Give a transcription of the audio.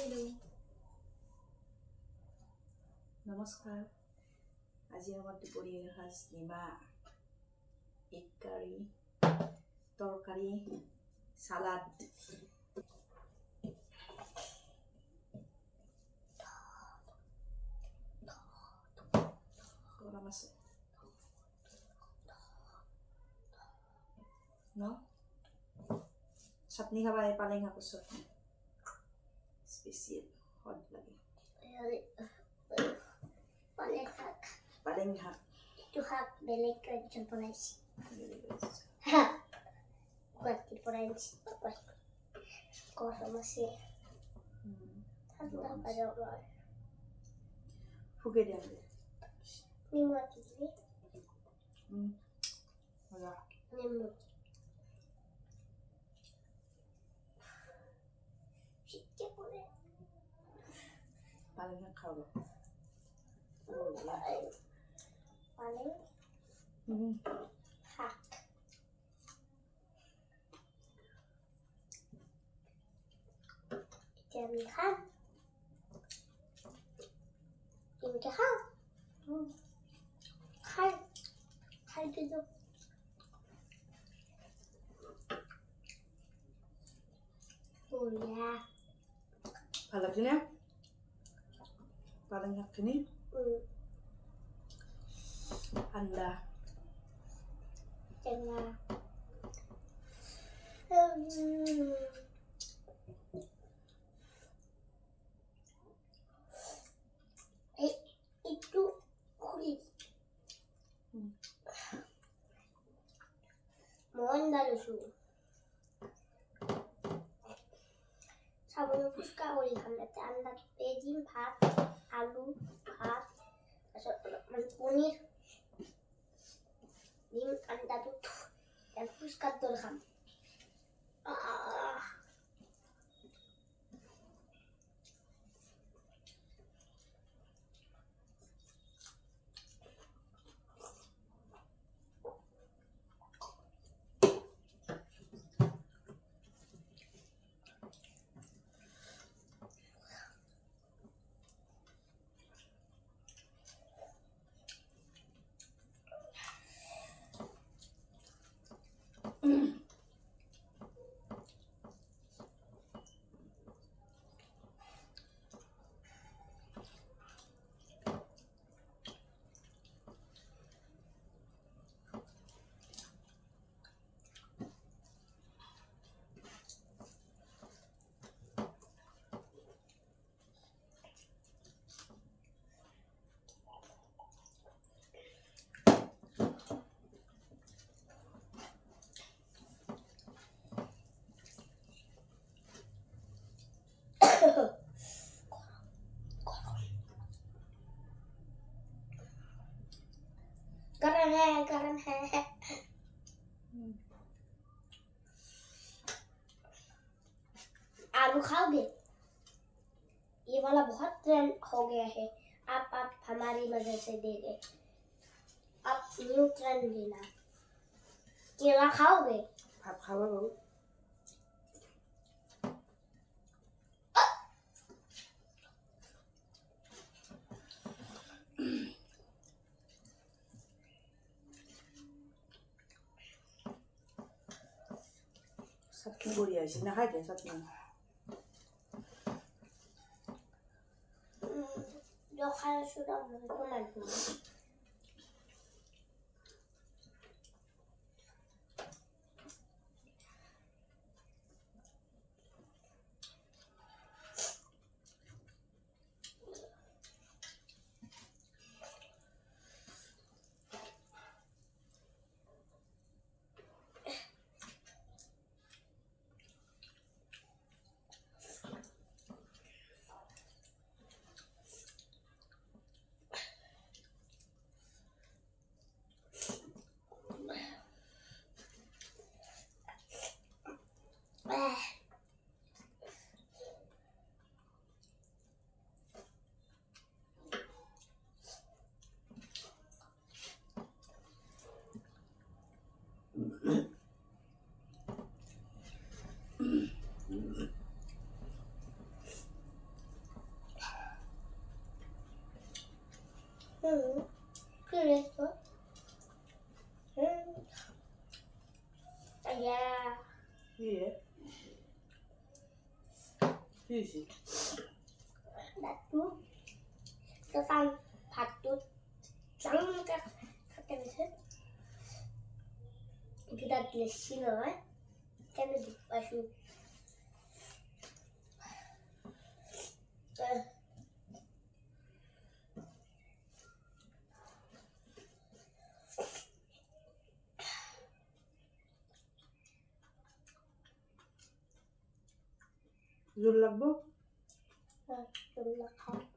Hello' নমস্কাৰ। আজি আমাৰ দুপৰীয়াৰ সাজ নিমা, এগ কাৰী, তৰকাৰী, চালাড। গৰম আছে ন? চাটনি খাবা, এই পালেং শাকৰ চাটনি স্পেচিয়েল সোৱাদ লাগে। পালেং শাক এইটো শাক বেলেগ ৰাজ্যত বনাইছে। গুৱাহাটীৰ পৰা আনিছে। গৰম আছে। ফুকে দিয়া নেমু আটি দিবি। মজা। নেমু শীতকে পড়ে পালেং শাক খাও। পালেং শাক এতিয়া আমি খাম। কেনেকে খাম? খাই দিলো। বঢ়িয়া। ভাল লাগছে না পালেং শাকখিনি? ঠাণ্ডা টেঙা। একটু খুলি মন দালুছো সাবুন ফুচকা কৰি খাম। ইয়াতে আন্দা পেজিম, ভাত, আলু, ভাত, তাৰপিছত অলপমান পনীৰ দিম, আন্দাটো ফুচকাৰ দৰে খাম। गरम है। आलू खाओगे? ये वाला बहुत ट्रेंड हो गया है। आप हमारी मदद से दे गए। आप न्यू ट्रेंड लेना। केला खाओगे? भात खावा बहुत চাটনি বঢ়িয়া হৈছে। নাখাই দে চাটনি। খাই আছো তোমার Easy. That's cái tanผัดchút trắng các cái gì kita dressing rồi cái này được bao nhiêu Zulab mo? Đúng là không